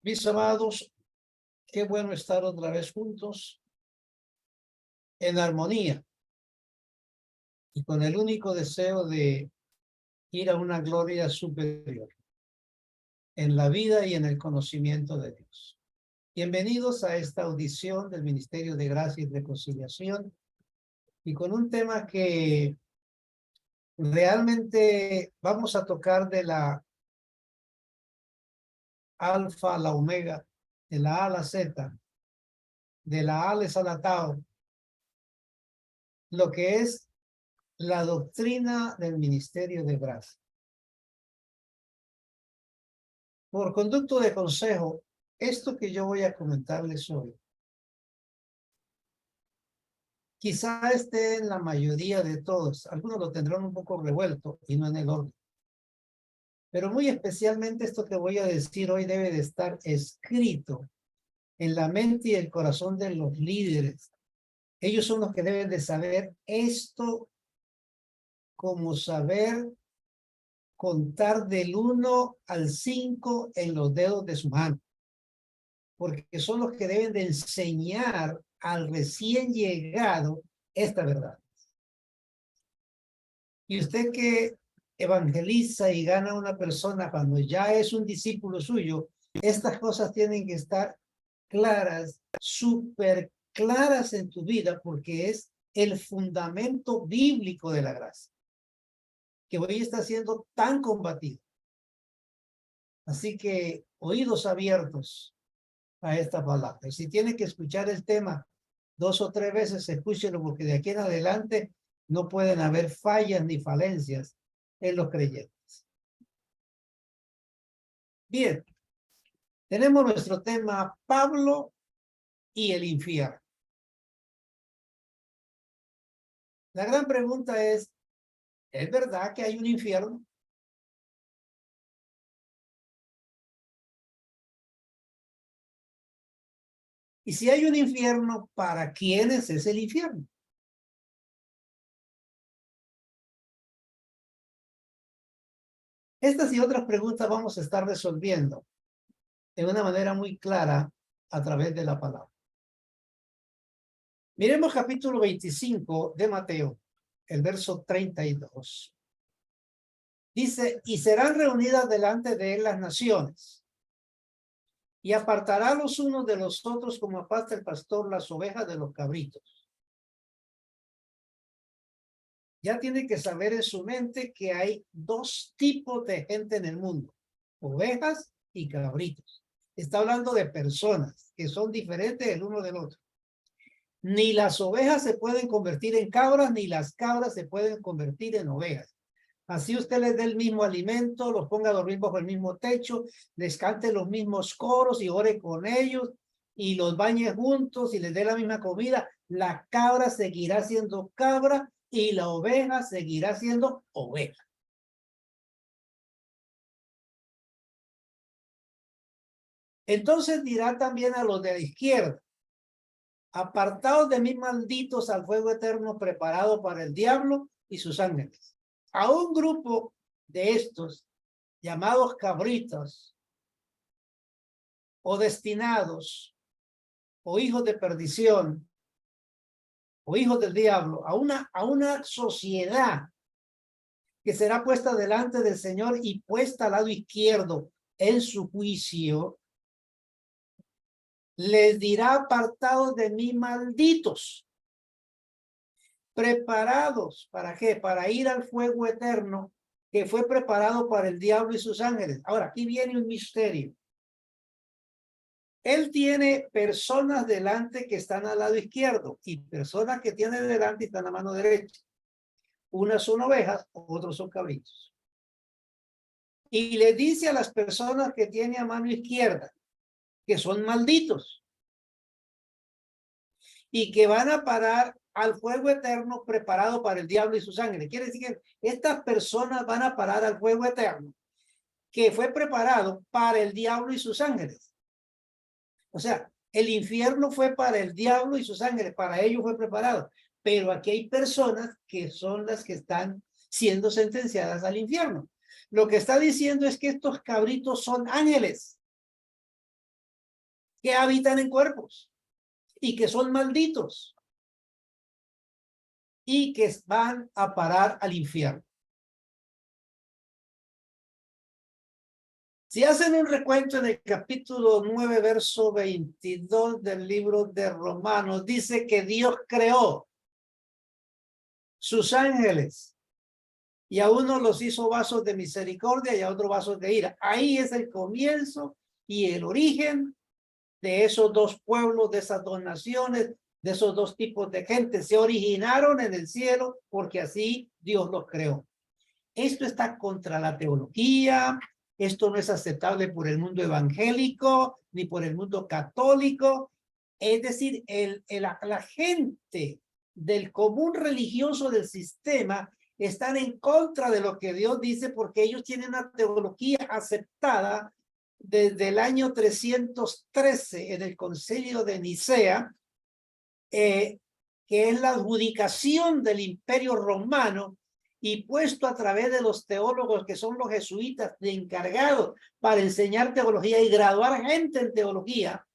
Mis amados, qué bueno estar otra vez juntos en armonía y con el único deseo de ir a una gloria superior en la vida y en el conocimiento de Dios. Bienvenidos a esta audición del Ministerio de Gracia y Reconciliación y con un tema que realmente vamos a tocar de la alfa a la omega, de la A a la Z, de la Ales a la Tau, lo que es la doctrina del Ministerio de Gracia. Por conducto de consejo, esto que yo voy a comentarles hoy, quizá esté en la mayoría de todos, algunos lo tendrán un poco revuelto y no en el orden. Pero muy especialmente esto que voy a decir hoy debe de estar escrito en la mente y el corazón de los líderes. Ellos son los que deben de saber esto como saber contar del 1 al 5 en los dedos de su mano, porque son los que deben de enseñar al recién llegado esta verdad. Y usted que evangeliza y gana a una persona cuando ya es un discípulo suyo, estas cosas tienen que estar claras, súper claras en tu vida, porque es el fundamento bíblico de la gracia, que hoy está siendo tan combatido. Así que oídos abiertos a esta palabra. Y si tiene que escuchar el tema 2 o 3 veces, escúchelo, porque de aquí en adelante no pueden haber fallas ni falencias en los creyentes. Bien, tenemos nuestro tema Pablo y el infierno. La gran pregunta ¿es verdad que hay un infierno? Y si hay un infierno, ¿para quiénes es el infierno? Estas y otras preguntas vamos a estar resolviendo de una manera muy clara a través de la palabra. Miremos capítulo 25 de Mateo, el verso 32. Dice, y serán reunidas delante de él las naciones, y apartará los unos de los otros como aparta el pastor las ovejas de los cabritos. Ya tiene que saber en su mente que hay dos tipos de gente en el mundo, ovejas y cabritos. Está hablando de personas que son diferentes el uno del otro. Ni las ovejas se pueden convertir en cabras, ni las cabras se pueden convertir en ovejas. Así usted les dé el mismo alimento, los ponga a dormir bajo el mismo techo, les cante los mismos coros y ore con ellos, y los bañe juntos y les dé la misma comida, la cabra seguirá siendo cabra y la oveja seguirá siendo oveja. Entonces dirá también a los de la izquierda, apartados de mí, malditos, al fuego eterno preparado para el diablo y sus ángeles. A un grupo de estos llamados cabritos o destinados o hijos de perdición o hijos del diablo, a una sociedad que será puesta delante del Señor y puesta al lado izquierdo en su juicio, les dirá apartados de mí, malditos, preparados, ¿para qué? Para ir al fuego eterno que fue preparado para el diablo y sus ángeles. Ahora, aquí viene un misterio. Él tiene personas delante que están al lado izquierdo y personas que tiene delante y están a la mano derecha. Unas son ovejas, otros son cabritos. Y le dice a las personas que tiene a mano izquierda que son malditos y que van a parar al fuego eterno preparado para el diablo y sus ángeles. Quiere decir que estas personas van a parar al fuego eterno que fue preparado para el diablo y sus ángeles. O sea, el infierno fue para el diablo y sus ángeles, para ellos fue preparado. Pero aquí hay personas que son las que están siendo sentenciadas al infierno. Lo que está diciendo es que estos cabritos son ángeles. que habitan en cuerpos y que son malditos y que van a parar al infierno. Si hacen un recuento en el capítulo 9, verso 22 del libro de Romanos, dice que Dios creó sus ángeles y a uno los hizo vasos de misericordia y a otros vasos de ira. Ahí es el comienzo y el origen de esos dos pueblos, de esas dos naciones, de esos dos tipos de gente. Se originaron en el cielo porque así Dios los creó. Esto está contra la teología, esto no es aceptable por el mundo evangélico ni por el mundo católico. Es decir, la gente del común religioso del sistema están en contra de lo que Dios dice porque ellos tienen una teología aceptada desde el año 313 en el Concilio de Nicea, que es la adjudicación del Imperio Romano y puesto a través de los teólogos que son los jesuitas de encargados para enseñar teología y graduar gente en teología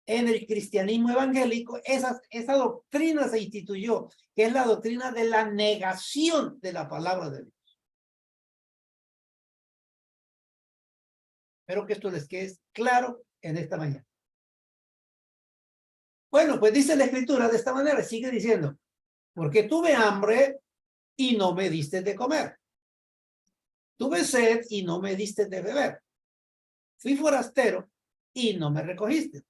en el cristianismo evangélico. Esa doctrina se instituyó, que es la doctrina de la negación de la palabra de Dios. Espero que esto les quede claro en esta mañana. Bueno, pues dice la escritura de esta manera, sigue diciendo, porque tuve hambre y no me diste de comer. Tuve sed y no me diste de beber. Fui forastero y no me recogiste.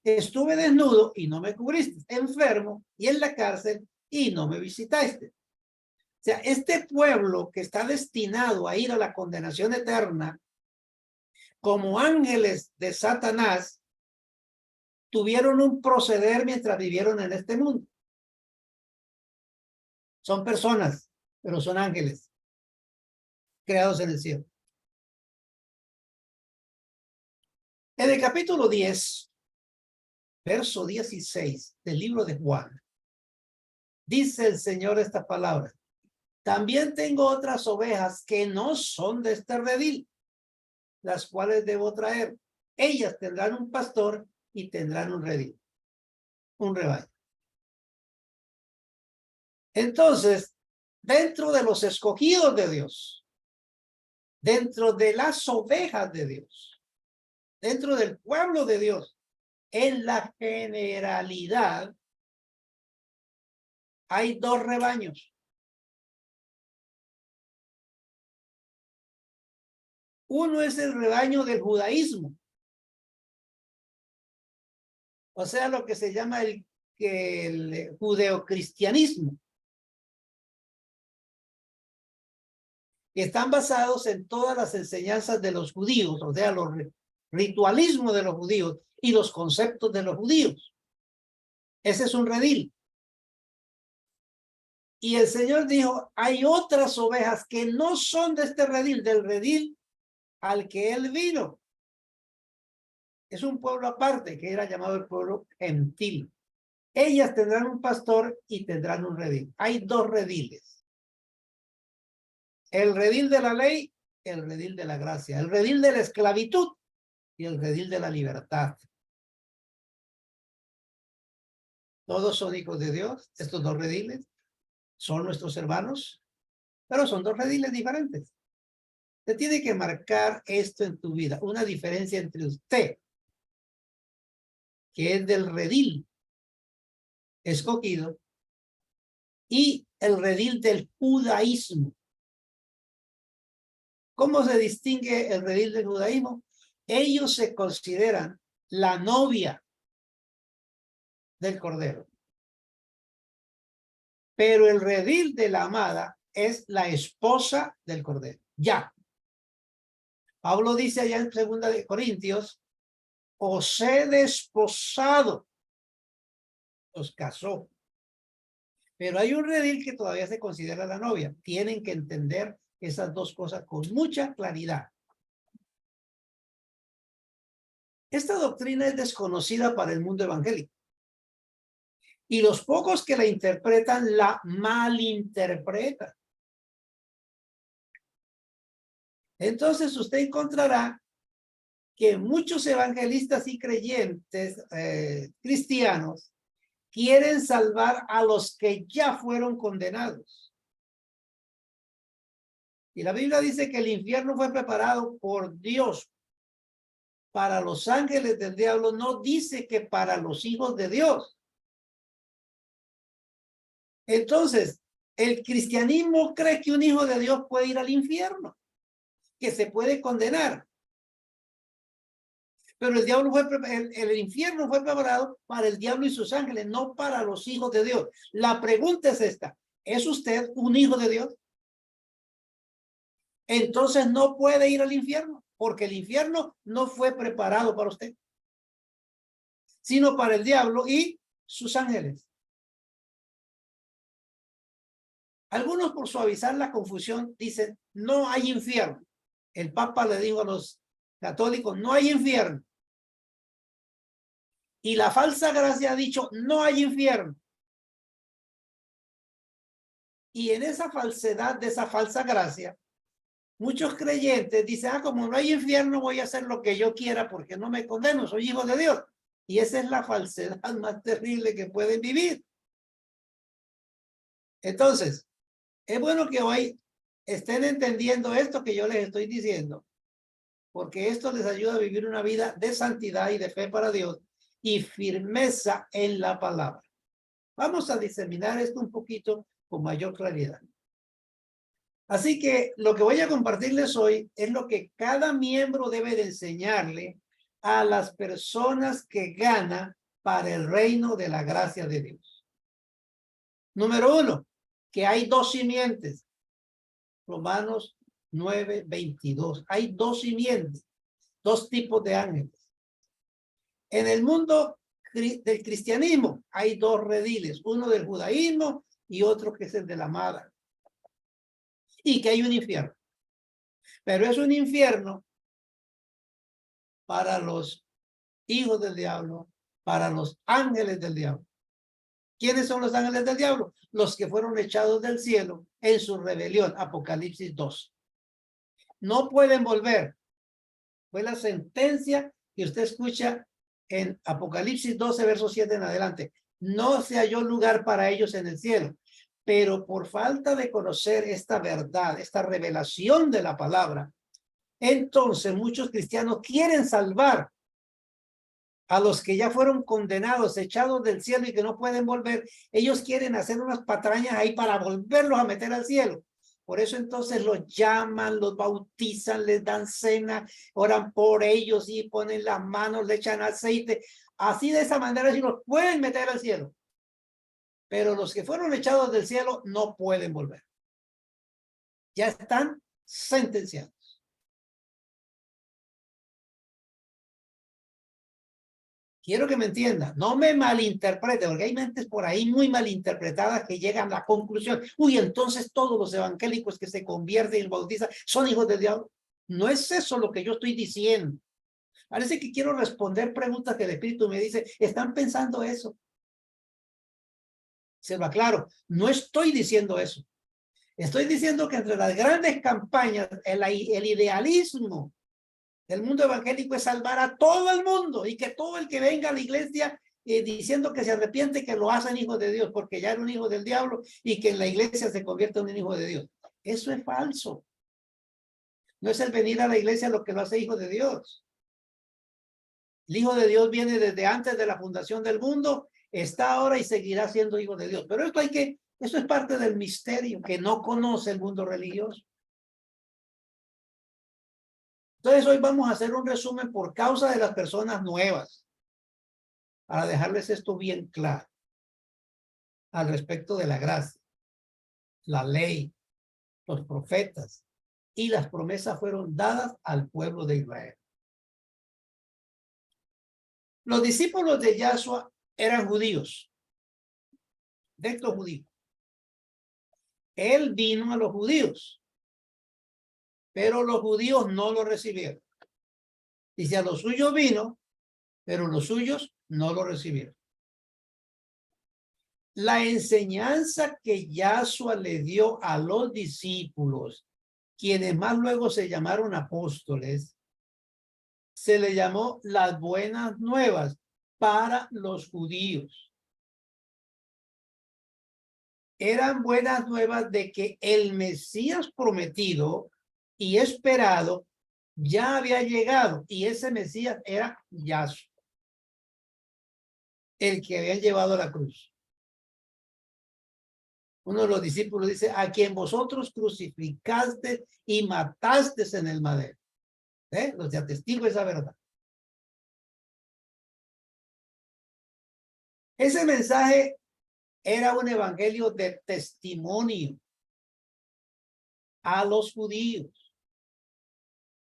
Estuve desnudo y no me cubriste. Enfermo y en la cárcel y no me visitaste. O sea, este pueblo que está destinado a ir a la condenación eterna, como ángeles de Satanás, tuvieron un proceder mientras vivieron en este mundo. Son personas, pero son ángeles creados en el cielo. En el capítulo 10, verso 16 del libro de Juan, dice el Señor esta palabra: también tengo otras ovejas que no son de este redil, las cuales debo traer. Ellas tendrán un pastor y tendrán un redil, un rebaño. Entonces, dentro de los escogidos de Dios, dentro de las ovejas de Dios, dentro del pueblo de Dios, en la generalidad, hay dos rebaños. Uno es el rebaño del judaísmo, o sea, lo que se llama el judeocristianismo. Que están basados en todas las enseñanzas de los judíos, o sea, los ritualismos de los judíos y los conceptos de los judíos. Ese es un redil. Y el Señor dijo, hay otras ovejas que no son de este redil, del redil al que Él vino. Es un pueblo aparte, que era llamado el pueblo gentil. Ellas tendrán un pastor y tendrán un redil. Hay dos rediles. El redil de la ley, el redil de la gracia. El redil de la esclavitud y el redil de la libertad. Todos son hijos de Dios, estos dos rediles son nuestros hermanos, pero son dos rediles diferentes. Usted tiene que marcar esto en tu vida, una diferencia entre usted, que es del redil escogido, y el redil del judaísmo. ¿Cómo se distingue el redil del judaísmo? Ellos se consideran la novia del Cordero. Pero el redil de la amada es la esposa del Cordero. Ya. Pablo dice allá en 2 de Corintios, os he desposado, os casó. Pero hay un redil que todavía se considera la novia. Tienen que entender esas dos cosas con mucha claridad. Esta doctrina es desconocida para el mundo evangélico. Y los pocos que la interpretan, la malinterpretan. Entonces usted encontrará que muchos evangelistas y creyentes cristianos quieren salvar a los que ya fueron condenados. Y la Biblia dice que el infierno fue preparado por Dios para los ángeles del diablo, no dice que para los hijos de Dios. Entonces, el cristianismo cree que un hijo de Dios puede ir al infierno, que se puede condenar. Pero el diablo el infierno fue preparado para el diablo y sus ángeles, no para los hijos de Dios. La pregunta es esta: ¿es usted un hijo de Dios? Entonces no puede ir al infierno, porque el infierno no fue preparado para usted, sino para el diablo y sus ángeles. Algunos, por suavizar la confusión, dicen: no hay infierno. El Papa le dijo a los católicos: no hay infierno. Y la falsa gracia ha dicho: no hay infierno. Y en esa falsedad de esa falsa gracia, muchos creyentes dicen: como no hay infierno, voy a hacer lo que yo quiera porque no me condeno, soy hijo de Dios. Y esa es la falsedad más terrible que pueden vivir. Entonces, es bueno que hoy estén entendiendo esto que yo les estoy diciendo, porque esto les ayuda a vivir una vida de santidad y de fe para Dios y firmeza en la palabra. Vamos a diseminar esto un poquito con mayor claridad. Así que lo que voy a compartirles hoy es lo que cada miembro debe de enseñarle a las personas que ganan para el reino de la gracia de Dios. Número 1, que hay dos simientes. Romanos 9:22. Hay dos simientes, dos tipos de ángeles. En el mundo del cristianismo hay dos rediles, uno del judaísmo y otro que es el de la amada. Y que hay un infierno. Pero es un infierno para los hijos del diablo, para los ángeles del diablo. ¿Quiénes son los ángeles del diablo? Los que fueron echados del cielo en su rebelión, Apocalipsis 2. No pueden volver. Fue la sentencia que usted escucha en Apocalipsis 12, verso 7 en adelante. No se halló lugar para ellos en el cielo, pero por falta de conocer esta verdad, esta revelación de la palabra, entonces muchos cristianos quieren salvar a los que ya fueron condenados, echados del cielo y que no pueden volver. Ellos quieren hacer unas patrañas ahí para volverlos a meter al cielo. Por eso entonces los llaman, los bautizan, les dan cena, oran por ellos y ponen las manos, le echan aceite. Así de esa manera sí los pueden meter al cielo. Pero los que fueron echados del cielo no pueden volver. Ya están sentenciados. Quiero que me entiendan, no me malinterpreten, porque hay mentes por ahí muy malinterpretadas que llegan a la conclusión: uy, entonces todos los evangélicos que se convierten y bautizan son hijos del diablo. No es eso lo que yo estoy diciendo. Parece que quiero responder preguntas que el Espíritu me dice: ¿están pensando eso? Se lo aclaro, no estoy diciendo eso. Estoy diciendo que entre las grandes campañas, el idealismo del mundo evangélico es salvar a todo el mundo y que todo el que venga a la iglesia diciendo que se arrepiente, que lo hacen hijo de Dios, porque ya era un hijo del diablo y que en la iglesia se convierte en un hijo de Dios. Eso es falso. No es el venir a la iglesia lo que lo hace hijo de Dios. El hijo de Dios viene desde antes de la fundación del mundo, está ahora y seguirá siendo hijo de Dios. Pero eso es parte del misterio que no conoce el mundo religioso. Entonces hoy vamos a hacer un resumen por causa de las personas nuevas, para dejarles esto bien claro al respecto de la gracia, la ley, los profetas y las promesas fueron dadas al pueblo de Israel. Los discípulos de Yahshua eran judíos, de estos judíos. Él vino a los judíos, pero los judíos no lo recibieron. Dice: a los suyos vino, pero los suyos no lo recibieron. La enseñanza que Yahshua le dio a los discípulos, quienes más luego se llamaron apóstoles, se le llamó las buenas nuevas para los judíos. Eran buenas nuevas de que el Mesías prometido y esperado ya había llegado, y ese Mesías era Yahshua, el que habían llevado a la cruz. Uno de los discípulos dice, a quien vosotros crucificaste y mataste en el madero. Los de atestigo esa verdad. Ese mensaje era un evangelio de testimonio a los judíos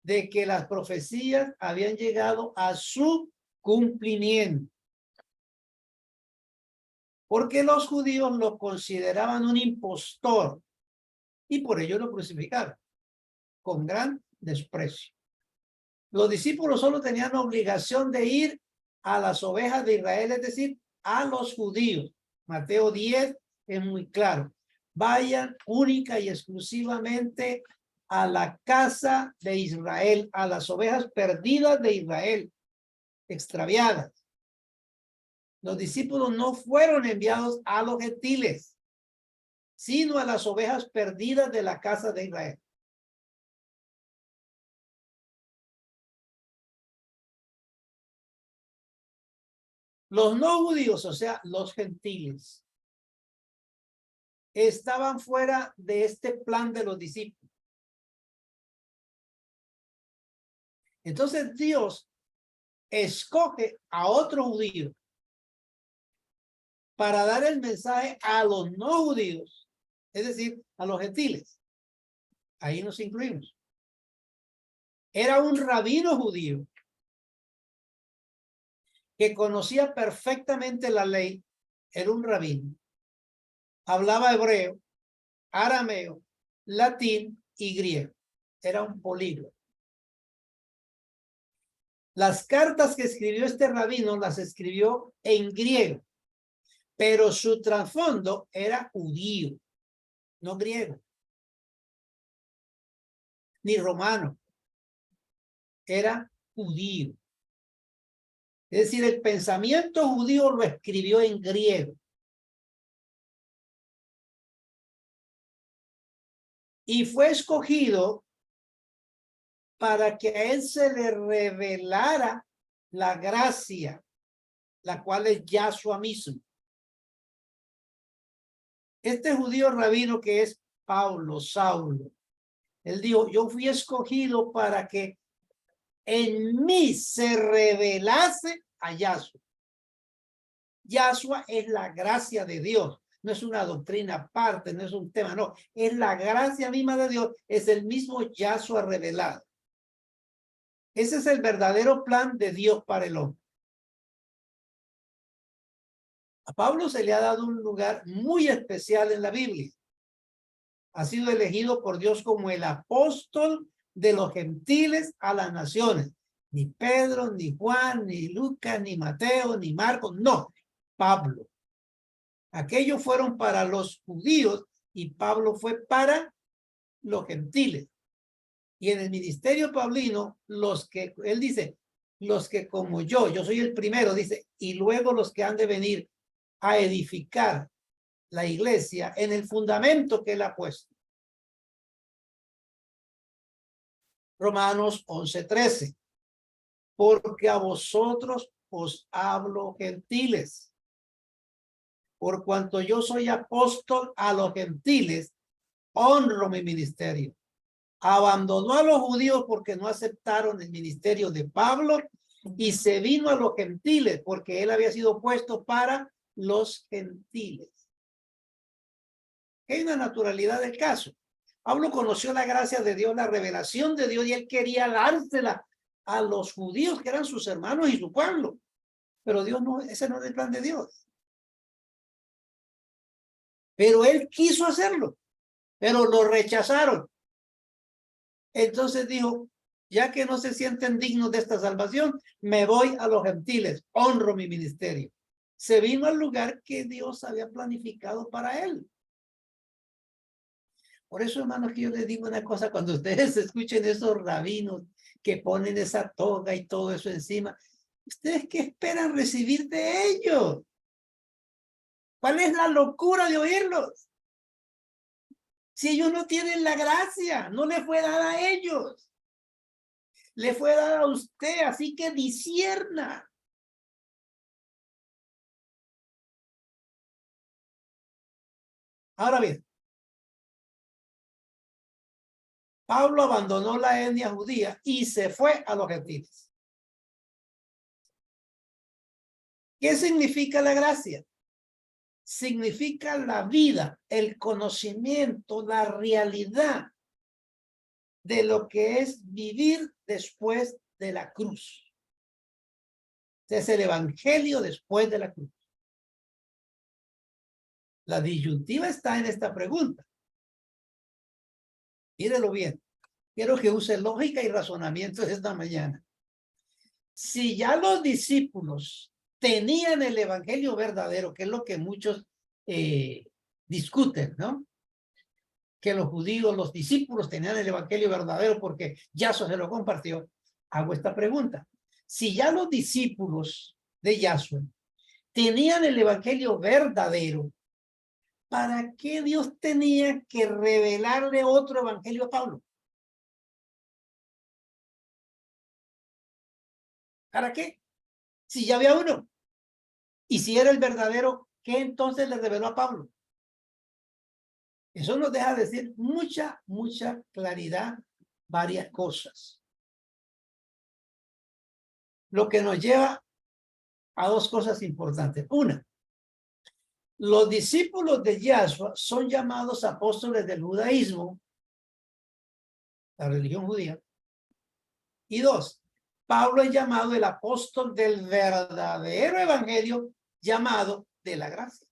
de que las profecías habían llegado a su cumplimiento. Porque los judíos lo consideraban un impostor y por ello lo crucificaron con gran desprecio. Los discípulos solo tenían obligación de ir a las ovejas de Israel, es decir, a los judíos. Mateo 10 es muy claro. Vayan única y exclusivamente a la casa de Israel, a las ovejas perdidas de Israel, extraviadas. Los discípulos no fueron enviados a los gentiles, sino a las ovejas perdidas de la casa de Israel. Los no judíos, o sea, los gentiles, estaban fuera de este plan de los discípulos. Entonces Dios escoge a otro judío para dar el mensaje a los no judíos, es decir, a los gentiles. Ahí nos incluimos. Era un rabino judío que conocía perfectamente la ley. Era un rabino. Hablaba hebreo, arameo, latín y griego. Era un políglota. Las cartas que escribió este rabino las escribió en griego, pero su trasfondo era judío, no griego, ni romano. Era judío. Es decir, el pensamiento judío lo escribió en griego. Y fue escogido para que a él se le revelara la gracia, la cual es Yahshua mismo. Este judío rabino que es Pablo, Saulo, él dijo, yo fui escogido para que en mí se revelase a Yahshua. Yahshua es la gracia de Dios. No es una doctrina aparte, no es un tema, no. Es la gracia misma de Dios. Es el mismo Yahshua revelado. Ese es el verdadero plan de Dios para el hombre. A Pablo se le ha dado un lugar muy especial en la Biblia. Ha sido elegido por Dios como el apóstol de los gentiles a las naciones. Ni Pedro, ni Juan, ni Lucas, ni Mateo, ni Marcos. No, Pablo. Aquellos fueron para los judíos y Pablo fue para los gentiles. Y en el ministerio paulino, él dice, los que como yo soy el primero, dice, y luego los que han de venir a edificar la iglesia en el fundamento que él ha puesto. Romanos 11:13. Porque a vosotros os hablo gentiles. Por cuanto yo soy apóstol a los gentiles, honro mi ministerio. Abandonó a los judíos porque no aceptaron el ministerio de Pablo y se vino a los gentiles porque él había sido puesto para los gentiles. Hay una naturalidad del caso. Pablo conoció la gracia de Dios, la revelación de Dios, y él quería dársela a los judíos que eran sus hermanos y su pueblo. Pero Dios no, ese no es el plan de Dios. Pero él quiso hacerlo, pero lo rechazaron. Entonces dijo, ya que no se sienten dignos de esta salvación, me voy a los gentiles, honro mi ministerio. Se vino al lugar que Dios había planificado para él. Por eso, hermanos, que yo les digo una cosa, cuando ustedes escuchen esos rabinos que ponen esa toga y todo eso encima. ¿Ustedes qué esperan recibir de ellos? ¿Cuál es la locura de oírlos? Si ellos no tienen la gracia, no le fue dada a ellos. Le fue dada a usted, así que discierna. Ahora bien, Pablo abandonó la etnia judía y se fue a los gentiles. ¿Qué significa la gracia? Significa la vida, el conocimiento, la realidad de lo que es vivir después de la cruz. Es el evangelio después de la cruz. La disyuntiva está en esta pregunta. Mírelo bien. Quiero que use lógica y razonamiento esta mañana. Si ya los discípulos tenían el evangelio verdadero, que es lo que muchos discuten, ¿no? Que los judíos, los discípulos tenían el evangelio verdadero porque Yaso se lo compartió. Hago esta pregunta. Si ya los discípulos de Yaso tenían el evangelio verdadero, ¿para qué Dios tenía que revelarle otro evangelio a Pablo? ¿Para qué? Si ya había uno. Y si era el verdadero, ¿qué entonces le reveló a Pablo? Eso nos deja decir mucha claridad, varias cosas. Lo que nos lleva a dos cosas importantes. Una, los discípulos de Yahshua son llamados apóstoles del judaísmo, la religión judía. Y dos, Pablo es llamado el apóstol del verdadero evangelio llamado de la gracia.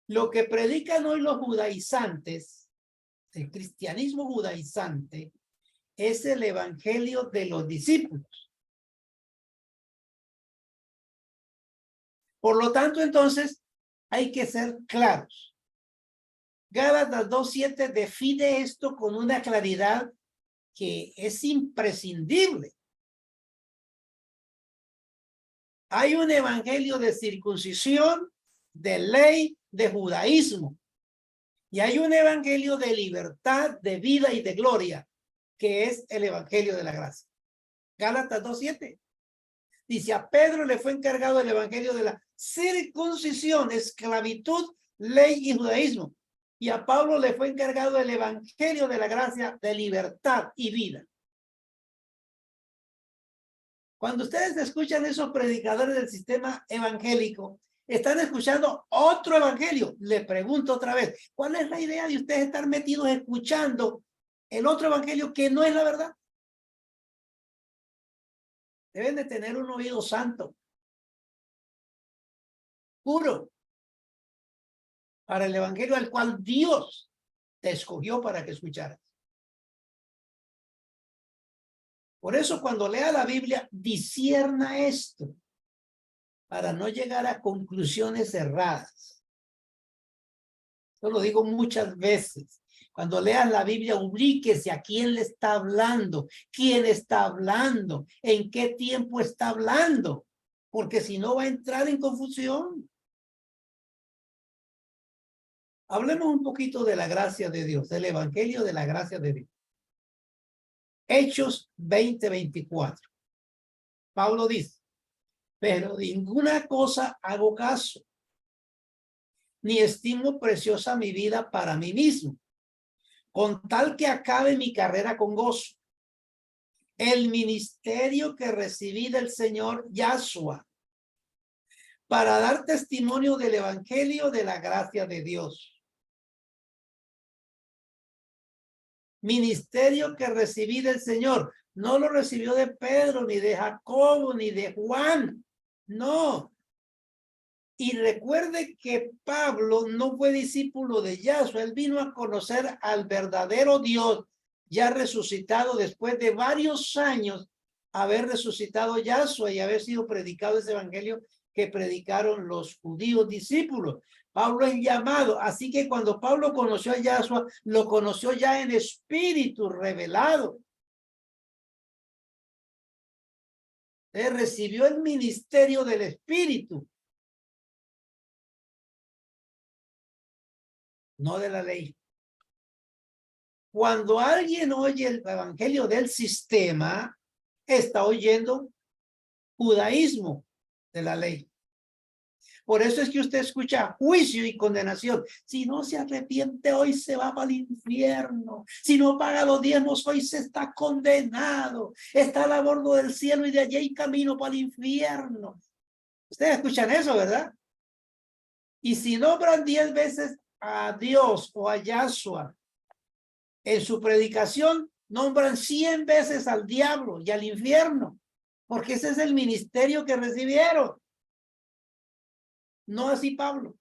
Lo que predican hoy los judaizantes, el cristianismo judaizante, es el evangelio de los discípulos. Por lo tanto, entonces, hay que ser claros. Gálatas 2:7 define esto con una claridad que es imprescindible. Hay un evangelio de circuncisión, de ley, de judaísmo. Y hay un evangelio de libertad, de vida y de gloria, que es el evangelio de la gracia. Gálatas 2:7. Dice, a Pedro le fue encargado el evangelio de la circuncisión, esclavitud, ley y judaísmo. Y a Pablo le fue encargado el evangelio de la gracia, de libertad y vida. Cuando ustedes escuchan esos predicadores del sistema evangélico, están escuchando otro evangelio. Le pregunto otra vez, ¿cuál es la idea de ustedes estar metidos escuchando el otro evangelio que no es la verdad? Deben de tener un oído santo, puro, para el evangelio al cual Dios te escogió para que escucharas. Por eso cuando lea la Biblia, discierna esto, para no llegar a conclusiones erradas. Yo lo digo muchas veces. Cuando leas la Biblia, ubíquese a quién le está hablando, quién está hablando, en qué tiempo está hablando, porque si no va a entrar en confusión. Hablemos un poquito de la gracia de Dios, del evangelio de la gracia de Dios. Hechos 20:24. Pablo dice, pero de ninguna cosa hago caso, ni estimo preciosa mi vida para mí mismo, con tal que acabe mi carrera con gozo, el ministerio que recibí del Señor Yahshua, para dar testimonio del evangelio de la gracia de Dios. Ministerio que recibí del Señor. No lo recibió de Pedro, ni de Jacobo, ni de Juan. No. Y recuerde que Pablo no fue discípulo de Yahshua. Él vino a conocer al verdadero Dios, ya resucitado después de varios años haber resucitado Yahshua y haber sido predicado ese evangelio que predicaron los judíos discípulos. Pablo es llamado, así que cuando Pablo conoció a Yahshua, lo conoció ya en espíritu revelado. Él recibió el ministerio del espíritu, no de la ley. Cuando alguien oye el evangelio del sistema, está oyendo judaísmo de la ley. Por eso es que usted escucha juicio y condenación. Si no se arrepiente hoy, se va para el infierno. Si no paga los diezmos, hoy se está condenado. Está al bordo del cielo y de allí hay camino para el infierno. Ustedes escuchan eso, ¿verdad? Y si nombran 10 veces a Dios o a Yahshua en su predicación, nombran 100 veces al diablo y al infierno, porque ese es el ministerio que recibieron. No así Pablo.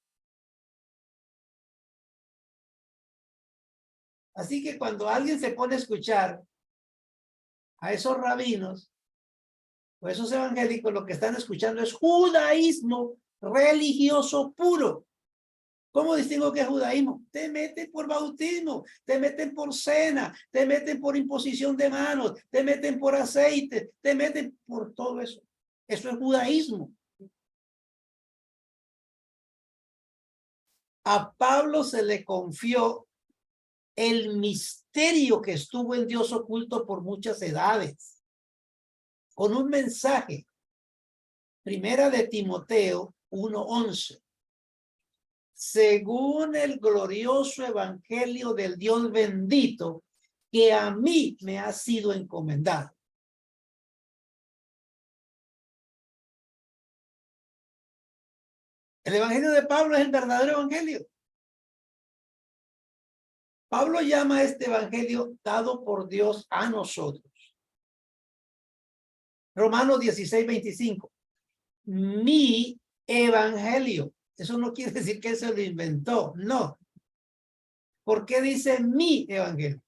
Así que cuando alguien se pone a escuchar a esos rabinos o esos evangélicos, lo que están escuchando es judaísmo religioso puro. ¿Cómo distingo qué es judaísmo? Te meten por bautismo, te meten por cena, te meten por imposición de manos, te meten por aceite, te meten por todo eso. Eso es judaísmo. A Pablo se le confió el misterio que estuvo en Dios oculto por muchas edades, con un mensaje. Primera de Timoteo 1:11. Según el glorioso evangelio del Dios bendito, que a mí me ha sido encomendado. El evangelio de Pablo es el verdadero evangelio. Pablo llama a este evangelio dado por Dios a nosotros. Romanos 16:25. Mi evangelio. Eso no quiere decir que él se lo inventó, no. ¿Por qué dice mi evangelio?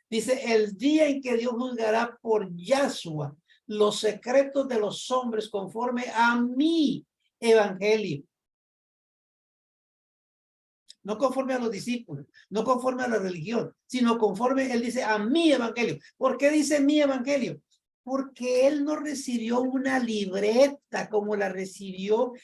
Dice, el día en que Dios juzgará por Yahshua los secretos de los hombres conforme a mi evangelio. No conforme a los discípulos, no conforme a la religión, sino conforme, él dice, a mi evangelio. ¿Por qué dice mi evangelio? Porque él no recibió una libreta como la recibió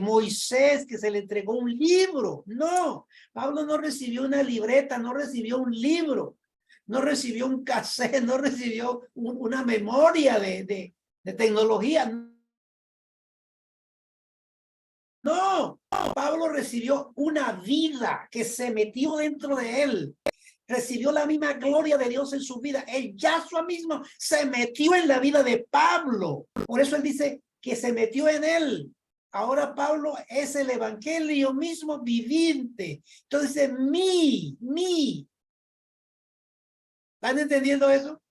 Moisés, que se le entregó un libro. No, Pablo no recibió una libreta, no recibió un libro, no recibió un cassette, no recibió una memoria de tecnología. No, Pablo recibió una vida que se metió dentro de él. Recibió la misma gloria de Dios en su vida. El Yahshua mismo se metió en la vida de Pablo. Por eso él dice que se metió en él. Ahora Pablo es el evangelio mismo viviente. Entonces, mi. ¿Están entendiendo eso?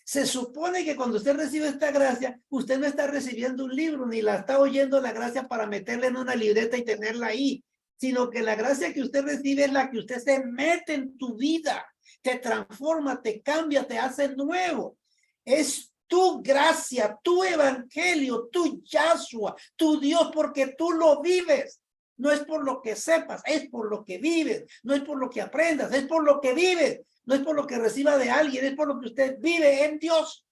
Se supone que cuando usted recibe esta gracia, usted no está recibiendo un libro, ni la está oyendo la gracia para meterla en una libreta y tenerla ahí, sino que la gracia que usted recibe es la que usted se mete en tu vida, te transforma, te cambia, te hace nuevo. Es tu gracia, tu evangelio, tu Yahshua, tu Dios, porque tú lo vives. No es por lo que sepas, es por lo que vives. No es por lo que aprendas, es por lo que vives. No es por lo que reciba de alguien, es por lo que usted vive en Dios.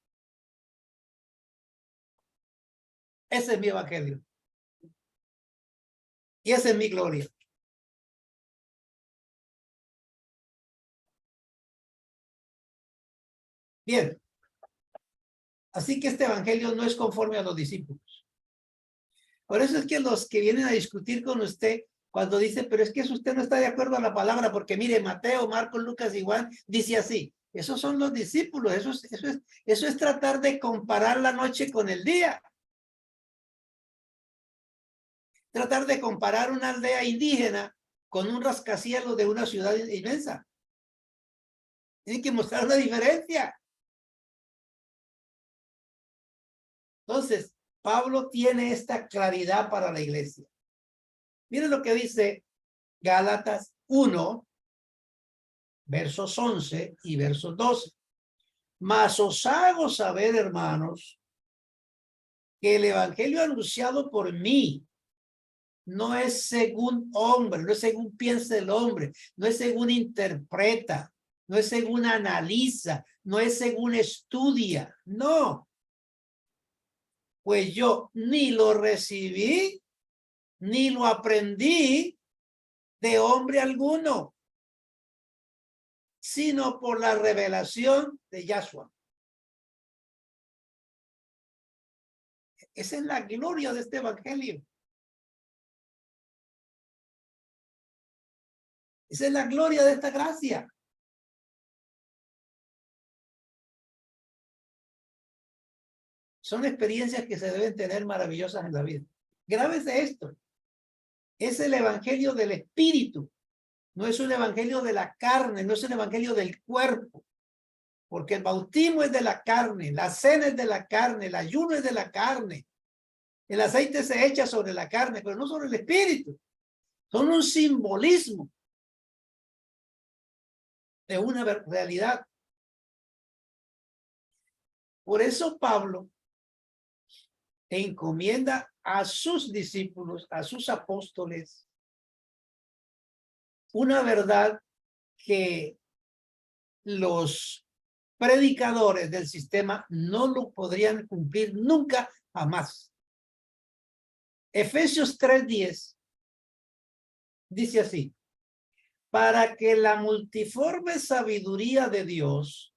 Ese es mi evangelio. Y esa es mi gloria. Bien. Así que este evangelio no es conforme a los discípulos. Por eso es que los que vienen a discutir con usted, cuando dice, pero es que usted no está de acuerdo a la palabra, porque mire, Mateo, Marcos, Lucas y Juan dice así. Esos son los discípulos. Eso es tratar de comparar la noche con el día. Tratar de comparar una aldea indígena con un rascacielos de una ciudad inmensa. Tienen que mostrar una diferencia. Entonces, Pablo tiene esta claridad para la iglesia. Miren lo que dice Gálatas 1, versos 11 y versos 12. Mas os hago saber, hermanos, que el evangelio anunciado por mí no es según hombre, no es según piensa el hombre, no es según interpreta, no es según analiza, no es según estudia, no. Pues yo ni lo recibí, ni lo aprendí de hombre alguno, sino por la revelación de Yahshua. Esa es la gloria de este evangelio. Esa es la gloria de esta gracia. Son experiencias que se deben tener maravillosas en la vida. Grábese esto. Es el evangelio del espíritu. No es un evangelio de la carne, no es un evangelio del cuerpo. Porque el bautismo es de la carne, la cena es de la carne, el ayuno es de la carne. El aceite se echa sobre la carne, pero no sobre el espíritu. Son un simbolismo de una realidad. Por eso Pablo encomienda a sus discípulos, a sus apóstoles, una verdad que los predicadores del sistema no lo podrían cumplir nunca, jamás. Efesios 3:10 dice así: para que la multiforme sabiduría de Dios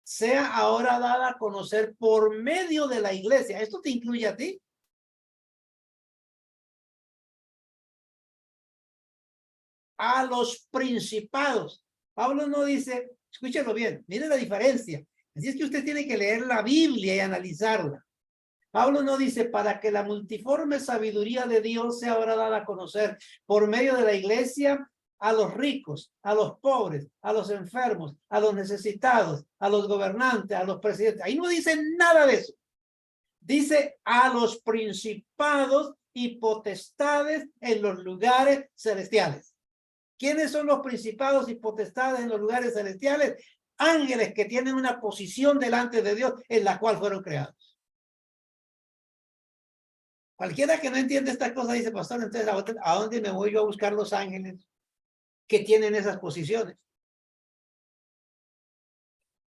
sea ahora dada a conocer por medio de la iglesia. ¿Esto te incluye a ti? A los principados. Pablo no dice, escúchelo bien, mire la diferencia. Así es que usted tiene que leer la Biblia y analizarla. Pablo no dice para que la multiforme sabiduría de Dios sea ahora dada a conocer por medio de la iglesia a los ricos, a los pobres, a los enfermos, a los necesitados, a los gobernantes, a los presidentes. Ahí no dice nada de eso. Dice a los principados y potestades en los lugares celestiales. ¿Quiénes son los principados y potestades en los lugares celestiales? Ángeles que tienen una posición delante de Dios en la cual fueron creados. Cualquiera que no entiende esta cosa dice, pastor, entonces ¿a dónde me voy yo a buscar los ángeles que tienen esas posiciones?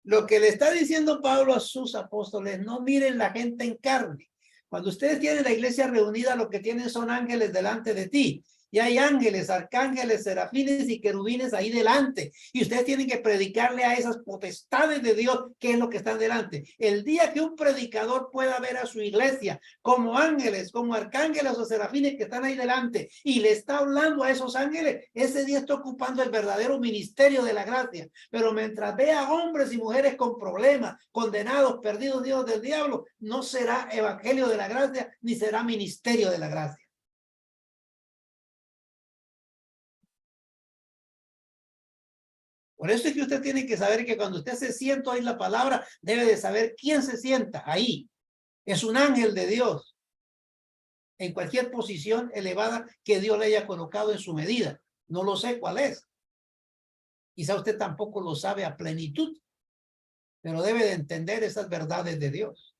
Lo que le está diciendo Pablo a sus apóstoles, no miren la gente en carne. Cuando ustedes tienen la iglesia reunida, lo que tienen son ángeles delante de ti. Y hay ángeles, arcángeles, serafines y querubines ahí delante. Y ustedes tienen que predicarle a esas potestades de Dios, que es lo que están delante. El día que un predicador pueda ver a su iglesia como ángeles, como arcángeles o serafines que están ahí delante, y le está hablando a esos ángeles, ese día está ocupando el verdadero ministerio de la gracia. Pero mientras vea hombres y mujeres con problemas, condenados, perdidos, Dios del diablo, no será evangelio de la gracia, ni será ministerio de la gracia. Por eso es que usted tiene que saber que cuando usted se sienta ahí la palabra, debe de saber quién se sienta ahí. Es un ángel de Dios en cualquier posición elevada que Dios le haya colocado en su medida. No lo sé cuál es. Quizá usted tampoco lo sabe a plenitud, pero debe de entender esas verdades de Dios.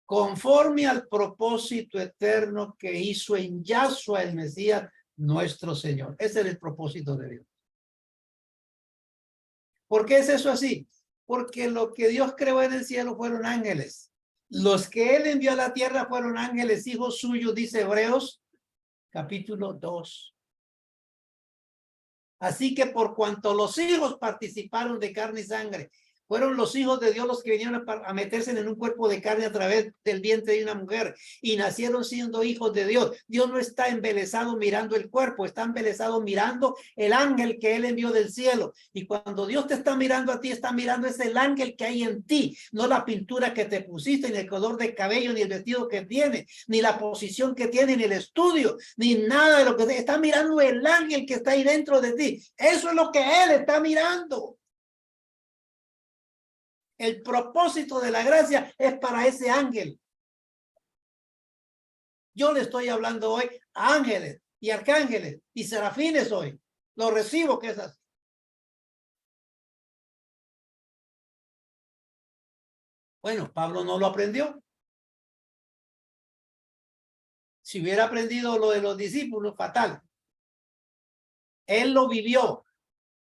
Conforme al propósito eterno que hizo en Yahshua el Mesías, nuestro Señor. Ese es el propósito de Dios. ¿Por qué es eso así? Porque lo que Dios creó en el cielo fueron ángeles. Los que Él envió a la tierra fueron ángeles, hijos suyos, dice Hebreos, capítulo 2. Así que por cuanto los hijos participaron de carne y sangre, fueron los hijos de Dios los que vinieron a meterse en un cuerpo de carne a través del vientre de una mujer y nacieron siendo hijos de Dios. Dios no está embelesado mirando el cuerpo, está embelesado mirando el ángel que Él envió del cielo. Y cuando Dios te está mirando a ti, está mirando ese el ángel que hay en ti, no la pintura que te pusiste, ni el color de cabello, ni el vestido que tiene, ni la posición que tiene, ni el estudio, ni nada de lo que está mirando el ángel que está ahí dentro de ti. Eso es lo que Él está mirando. El propósito de la gracia es para ese ángel. Yo le estoy hablando hoy a ángeles y arcángeles y serafines hoy. Lo recibo que es así. Bueno, Pablo no lo aprendió. Si hubiera aprendido lo de los discípulos, fatal. Él lo vivió.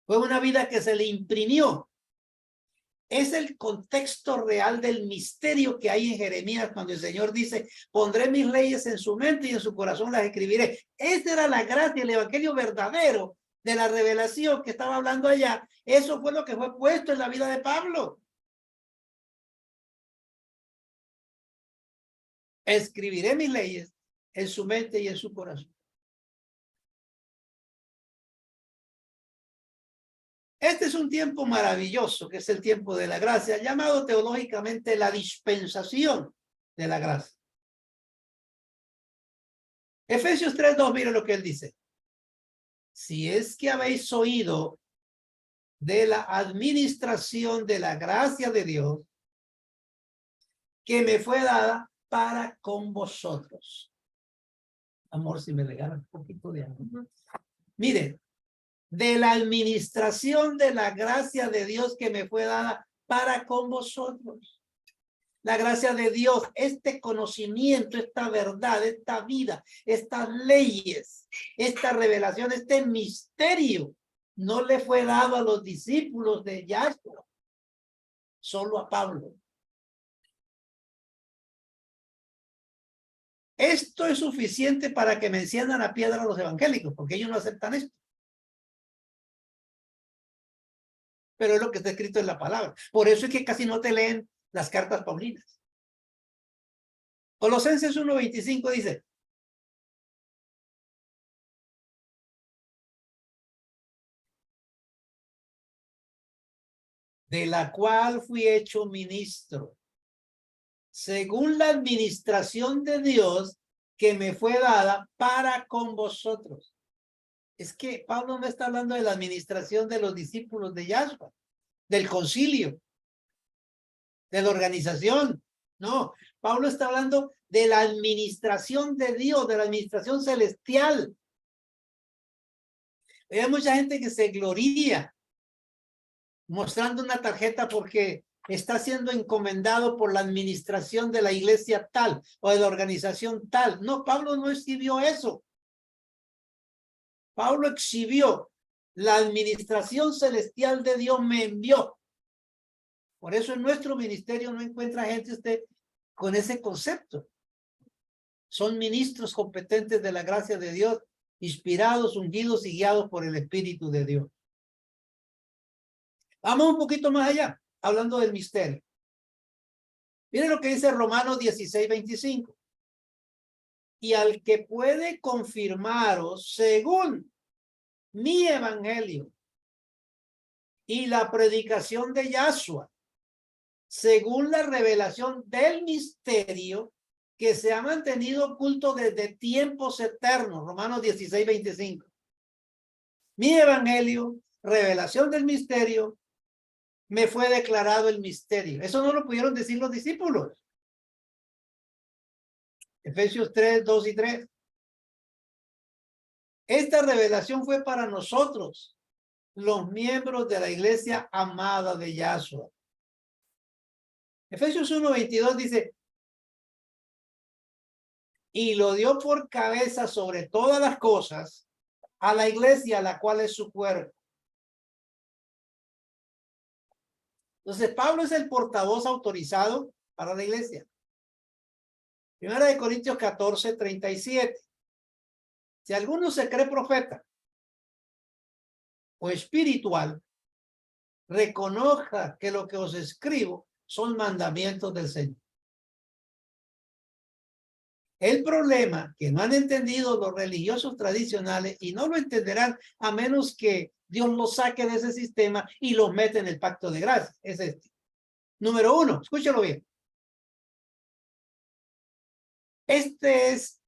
Fue una vida que se le imprimió. Es el contexto real del misterio que hay en Jeremías cuando el Señor dice, pondré mis leyes en su mente y en su corazón las escribiré. Esa era la gracia, el evangelio verdadero de la revelación que estaba hablando allá. Eso fue lo que fue puesto en la vida de Pablo. Escribiré mis leyes en su mente y en su corazón. Este es un tiempo maravilloso, que es el tiempo de la gracia, llamado teológicamente la dispensación de la gracia. Efesios 3:2, mire lo que él dice. Si es que habéis oído de la administración de la gracia de Dios que me fue dada para con vosotros. Amor, si me regalan un poquito de agua. Mire, de la administración de la gracia de Dios que me fue dada para con vosotros. La gracia de Dios, este conocimiento, esta verdad, esta vida, estas leyes, esta revelación, este misterio, no le fue dado a los discípulos de Yahshua, solo a Pablo. Esto es suficiente para que me enciendan a piedra a los evangélicos, porque ellos no aceptan esto. Pero es lo que está escrito en la palabra. Por eso es que casi no te leen las cartas paulinas. Colosenses 1:25 dice, de la cual fui hecho ministro, según la administración de Dios que me fue dada para con vosotros. Es que Pablo no está hablando de la administración de los discípulos de Yahshua, del concilio, de la organización. No, Pablo está hablando de la administración de Dios, de la administración celestial. Hay mucha gente que se gloría mostrando una tarjeta porque está siendo encomendado por la administración de la iglesia tal o de la organización tal. No, Pablo no exhibió eso. Pablo exhibió la administración celestial de Dios me envió. Por eso en nuestro ministerio no encuentra gente usted con ese concepto. Son ministros competentes de la gracia de Dios, inspirados, ungidos y guiados por el Espíritu de Dios. Vamos un poquito más allá, hablando del misterio. Miren lo que dice Romanos 16:25. Y al que puede confirmaros según mi evangelio y la predicación de Yahshua, según la revelación del misterio que se ha mantenido oculto desde tiempos eternos. Romanos 16:25. Mi evangelio, revelación del misterio, me fue declarado el misterio. Eso no lo pudieron decir los discípulos. Efesios 3:2 y 3. Esta revelación fue para nosotros, los miembros de la iglesia amada de Yahshua. Efesios 1:22 dice, y lo dio por cabeza sobre todas las cosas a la iglesia, la cual es su cuerpo. Entonces, Pablo es el portavoz autorizado para la iglesia. Primera de Corintios 14:37. Si alguno se cree profeta o espiritual, reconozca que lo que os escribo son mandamientos del Señor. El problema que no han entendido los religiosos tradicionales y no lo entenderán a menos que Dios los saque de ese sistema y los mete en el pacto de gracia. Es este. Número 1, escúchalo bien. Este es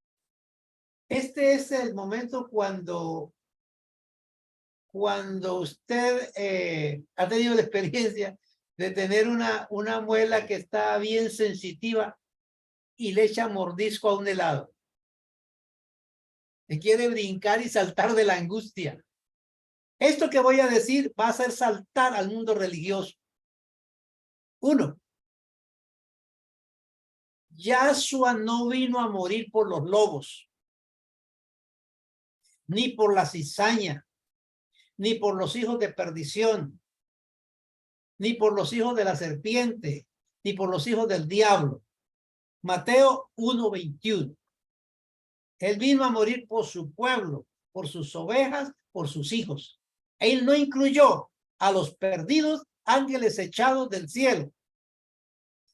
el momento cuando usted ha tenido la experiencia de tener una muela que está bien sensitiva y le echa mordisco a un helado. Le quiere brincar y saltar de la angustia. Esto que voy a decir va a hacer saltar al mundo religioso. 1, Yahshua no vino a morir por los lobos, ni por la cizaña, ni por los hijos de perdición, ni por los hijos de la serpiente, ni por los hijos del diablo. Mateo 1:21. Él vino a morir por su pueblo, por sus ovejas, por sus hijos. Él no incluyó a los perdidos ángeles echados del cielo,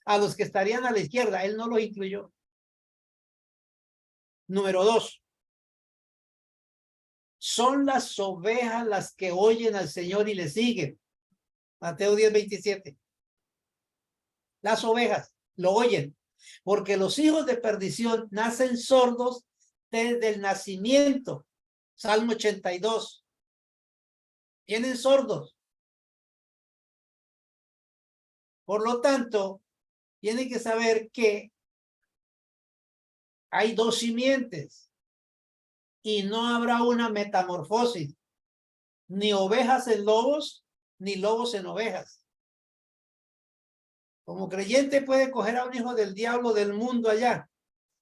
a los que estarían a la izquierda. Él no los incluyó. Número 2. Son las ovejas las que oyen al Señor y le siguen. Mateo 10:27. Las ovejas lo oyen, porque los hijos de perdición nacen sordos desde el nacimiento. Salmo 82. Tienen sordos. Por lo tanto, tienen que saber que hay dos simientes y no habrá una metamorfosis, ni ovejas en lobos, ni lobos en ovejas. Como creyente puede coger a un hijo del diablo del mundo allá,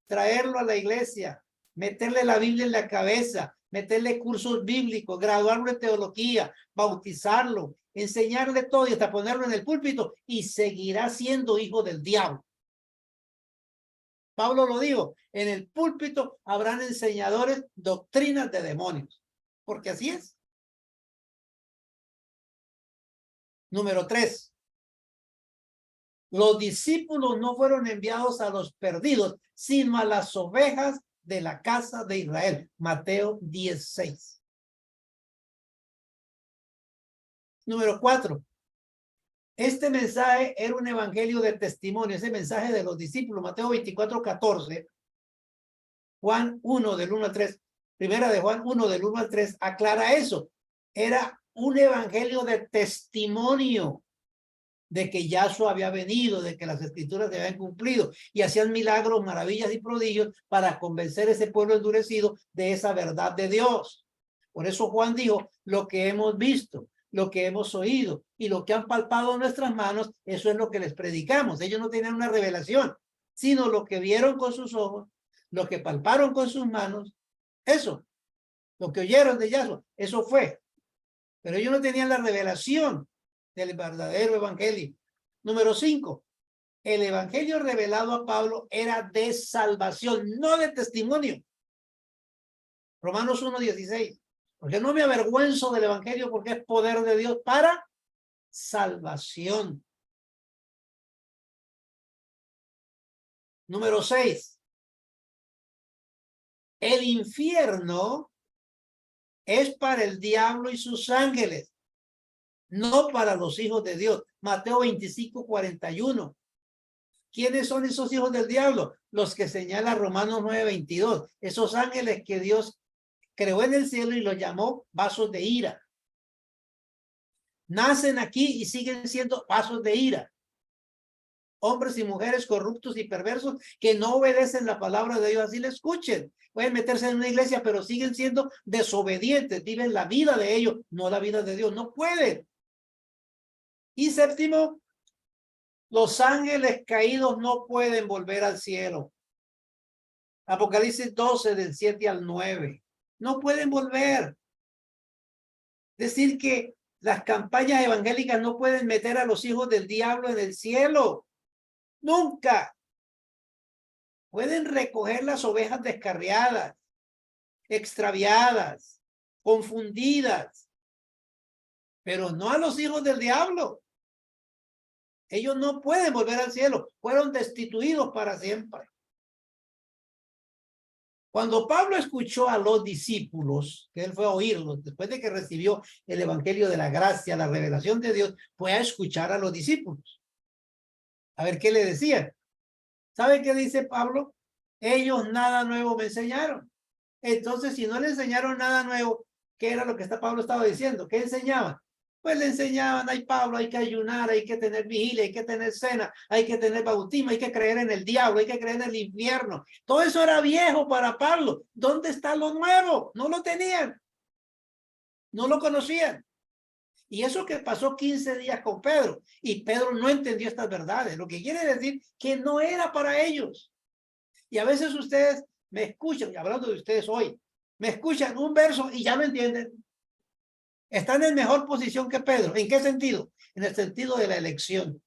traerlo a la iglesia, meterle la Biblia en la cabeza, meterle cursos bíblicos, graduarlo en teología, bautizarlo, enseñarle todo y hasta ponerlo en el púlpito y seguirá siendo hijo del diablo. Pablo lo dijo, en el púlpito habrán enseñadores doctrinas de demonios, porque así es. Número 3. Los discípulos no fueron enviados a los perdidos, sino a las ovejas de la casa de Israel. Mateo 10:6. Número 4. Este mensaje era un evangelio de testimonio, ese mensaje de los discípulos. Mateo 24:14. Juan 1 del 1 al 3. Primera de Juan 1 del 1 al 3 aclara eso. Era un evangelio de testimonio de que Yahshua había venido, de que las escrituras se habían cumplido y hacían milagros, maravillas y prodigios para convencer a ese pueblo endurecido de esa verdad de Dios. Por eso Juan dijo, lo que hemos visto, lo que hemos oído y lo que han palpado en nuestras manos, eso es lo que les predicamos. Ellos no tenían una revelación, sino lo que vieron con sus ojos, lo que palparon con sus manos, eso, lo que oyeron de Yahshua, eso fue. Pero ellos no tenían la revelación del verdadero evangelio. Número 5. El evangelio revelado a Pablo era de salvación, no de testimonio. Romanos 1:16. Porque no me avergüenzo del evangelio porque es poder de Dios para salvación. Número 6. El infierno es para el diablo y sus ángeles, no para los hijos de Dios. Mateo 25:41. ¿Quiénes son esos hijos del diablo? Los que señala Romanos 9:22. Esos ángeles que Dios creó en el cielo y los llamó vasos de ira. Nacen aquí y siguen siendo vasos de ira. Hombres y mujeres corruptos y perversos que no obedecen la palabra de Dios, así le escuchen. Pueden meterse en una iglesia, pero siguen siendo desobedientes. Viven la vida de ellos, no la vida de Dios. No pueden. Y 7, los ángeles caídos no pueden volver al cielo. Apocalipsis 12 del 7 al 9. No pueden volver. Decir que las campañas evangélicas no pueden meter a los hijos del diablo en el cielo. Nunca. Pueden recoger las ovejas descarriadas, extraviadas, confundidas, pero no a los hijos del diablo. Ellos no pueden volver al cielo. Fueron destituidos para siempre. Cuando Pablo escuchó a los discípulos, que él fue a oírlos, después de que recibió el evangelio de la gracia, la revelación de Dios, fue a escuchar a los discípulos. A ver qué le decían. ¿Sabe qué dice Pablo? Ellos nada nuevo me enseñaron. Entonces, si no le enseñaron nada nuevo, ¿qué era lo que Pablo estaba diciendo? ¿Qué enseñaban? Pues le enseñaban, ay Pablo, hay que ayunar, hay que tener vigilia, hay que tener cena, hay que tener bautismo, hay que creer en el diablo, hay que creer en el infierno. Todo eso era viejo para Pablo. ¿Dónde está lo nuevo? No lo tenían. No lo conocían. Y eso que pasó 15 días con Pedro, y Pedro no entendió estas verdades, lo que quiere decir que no era para ellos. Y a veces ustedes me escuchan, y hablando de ustedes hoy, me escuchan un verso y ya lo entienden. Están en mejor posición que Pedro. ¿En qué sentido? En el sentido de la elección,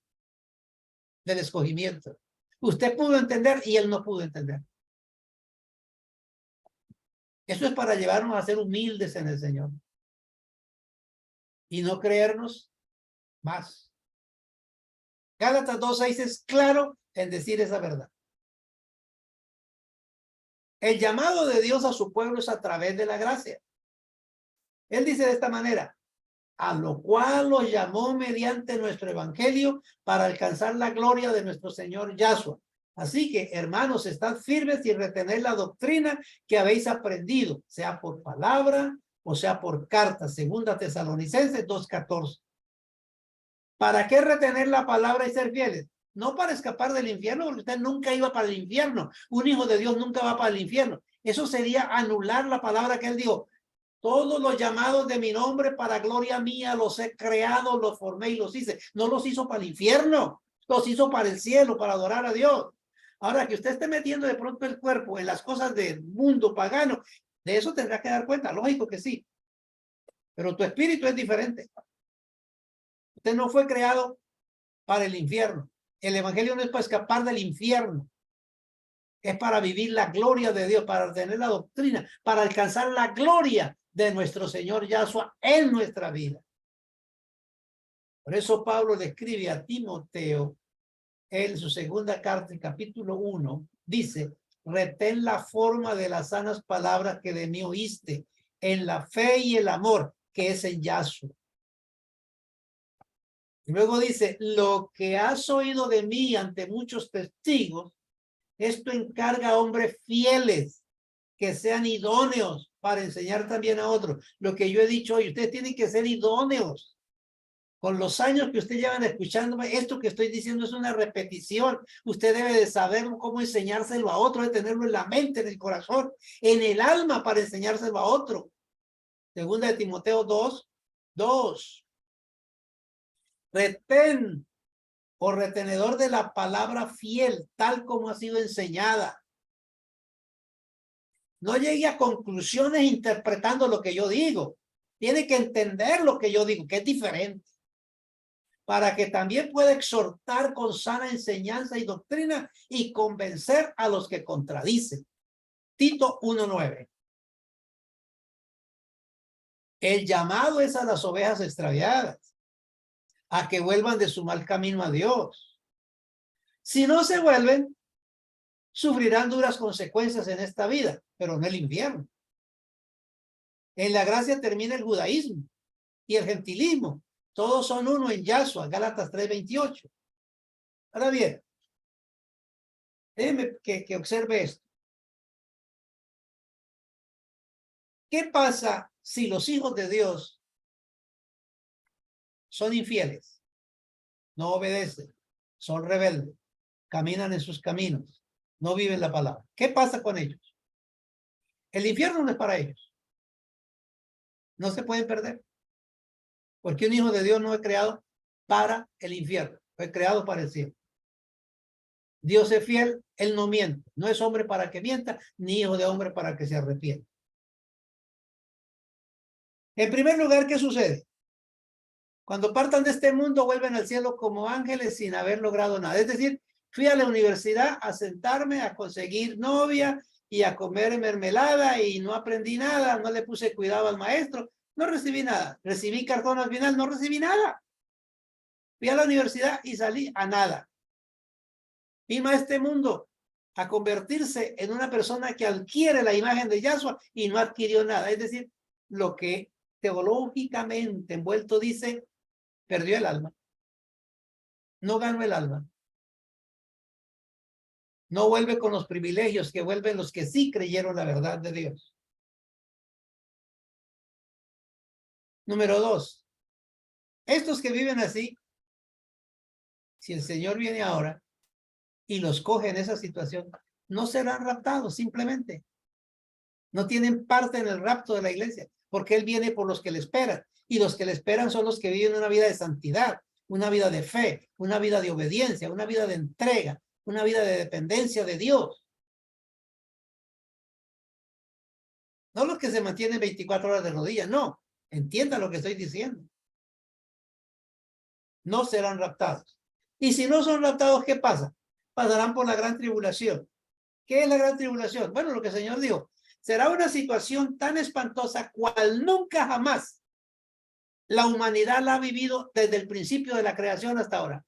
del escogimiento. Usted pudo entender y él no pudo entender. Eso es para llevarnos a ser humildes en el Señor y no creernos más. Gálatas 2:6 es claro en decir esa verdad. El llamado de Dios a su pueblo es a través de la gracia. Él dice de esta manera, a lo cual los llamó mediante nuestro evangelio para alcanzar la gloria de nuestro Señor Yahshua. Así que, hermanos, estad firmes y retened la doctrina que habéis aprendido, sea por palabra o sea por carta. Segunda Tesalonicenses 2:14. ¿Para qué retener la palabra y ser fieles? No para escapar del infierno, porque usted nunca iba para el infierno. Un hijo de Dios nunca va para el infierno. Eso sería anular la palabra que él dijo. Todos los llamados de mi nombre para gloria mía los he creado, los formé y los hice. No los hizo para el infierno, los hizo para el cielo, para adorar a Dios. Ahora que usted esté metiendo de pronto el cuerpo en las cosas del mundo pagano, de eso tendrá que dar cuenta, lógico que sí. Pero tu espíritu es diferente. Usted no fue creado para el infierno. El evangelio no es para escapar del infierno. Es para vivir la gloria de Dios, para tener la doctrina, para alcanzar la gloria de nuestro Señor Yahshua en nuestra vida. Por eso Pablo le escribe a Timoteo en su segunda carta, el capítulo 1, dice, retén la forma de las sanas palabras que de mí oíste, en la fe y el amor que es en Yahshua. Y luego dice, lo que has oído de mí ante muchos testigos, esto encarga a hombres fieles que sean idóneos para enseñar también a otros. Lo que yo he dicho hoy, ustedes tienen que ser idóneos. Con los años que usted llevan escuchándome, esto que estoy diciendo es una repetición. Usted debe de saber cómo enseñárselo a otro, de tenerlo en la mente, en el corazón, en el alma para enseñárselo a otro. Segunda de Timoteo 2:2. Retén o retenedor de la palabra fiel, tal como ha sido enseñada. No llegue a conclusiones interpretando lo que yo digo. Tiene que entender lo que yo digo, que es diferente. Para que también pueda exhortar con sana enseñanza y doctrina y convencer a los que contradicen. Tito 1:9. El llamado es a las ovejas extraviadas, a que vuelvan de su mal camino a Dios. Si no se vuelven, sufrirán duras consecuencias en esta vida, pero no el infierno. En la gracia termina el judaísmo y el gentilismo. Todos son uno en Yahshua, Gálatas 3:28. Ahora bien, déjeme que observe esto. ¿Qué pasa si los hijos de Dios son infieles, no obedecen, son rebeldes, caminan en sus caminos, no viven la palabra? ¿Qué pasa con ellos? El infierno no es para ellos. No se pueden perder. Porque un hijo de Dios no es creado para el infierno, fue creado para el cielo. Dios es fiel, él no miente. No es hombre para que mienta, ni hijo de hombre para que se arrepienta. En primer lugar, ¿qué sucede? Cuando partan de este mundo, vuelven al cielo como ángeles sin haber logrado nada. Es decir, fui a la universidad a sentarme, a conseguir novia y a comer mermelada y no aprendí nada, no le puse cuidado al maestro, no recibí nada. Recibí cartón al final, no recibí nada. Fui a la universidad y salí a nada. Vino a este mundo a convertirse en una persona que adquiere la imagen de Yahshua y no adquirió nada. Es decir, lo que teológicamente envuelto dice, perdió el alma. No ganó el alma. No vuelve con los privilegios que vuelven los que sí creyeron la verdad de Dios. Número 2. Estos que viven así, si el Señor viene ahora y los coge en esa situación, no serán raptados simplemente. No tienen parte en el rapto de la iglesia, porque Él viene por los que le esperan. Y los que le esperan son los que viven una vida de santidad, una vida de fe, una vida de obediencia, una vida de entrega, una vida de dependencia de Dios. No los que se mantienen 24 horas de rodillas, no. Entienda lo que estoy diciendo. No serán raptados. Y si no son raptados, ¿qué pasa? Pasarán por la gran tribulación. ¿Qué es la gran tribulación? Bueno, lo que el Señor dijo. Será una situación tan espantosa cual nunca jamás la humanidad la ha vivido desde el principio de la creación hasta ahora.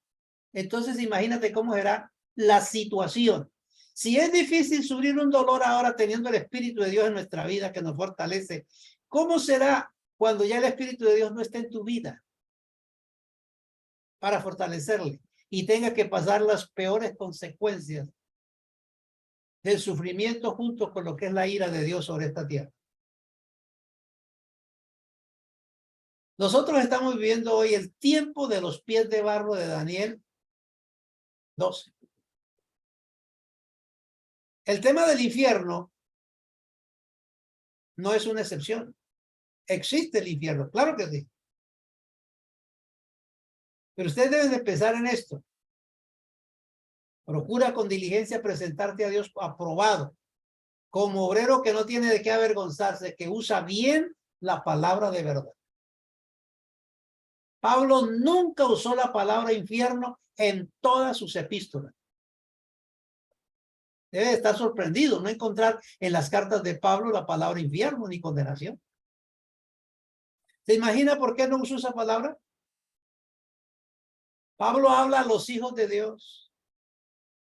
Entonces imagínate cómo será la situación. Si es difícil sufrir un dolor ahora teniendo el Espíritu de Dios en nuestra vida que nos fortalece, ¿cómo será cuando ya el Espíritu de Dios no esté en tu vida para fortalecerle y tenga que pasar las peores consecuencias del sufrimiento junto con lo que es la ira de Dios sobre esta tierra? Nosotros estamos viviendo hoy el tiempo de los pies de barro de Daniel 12. El tema del infierno no es una excepción. Existe el infierno, claro que sí. Pero ustedes deben de pensar en esto. Procura con diligencia presentarte a Dios aprobado, como obrero que no tiene de qué avergonzarse, que usa bien la palabra de verdad. Pablo nunca usó la palabra infierno en todas sus epístolas. Debe estar sorprendido no encontrar en las cartas de Pablo la palabra infierno ni condenación. ¿Se imagina por qué no usó esa palabra? Pablo habla a los hijos de Dios,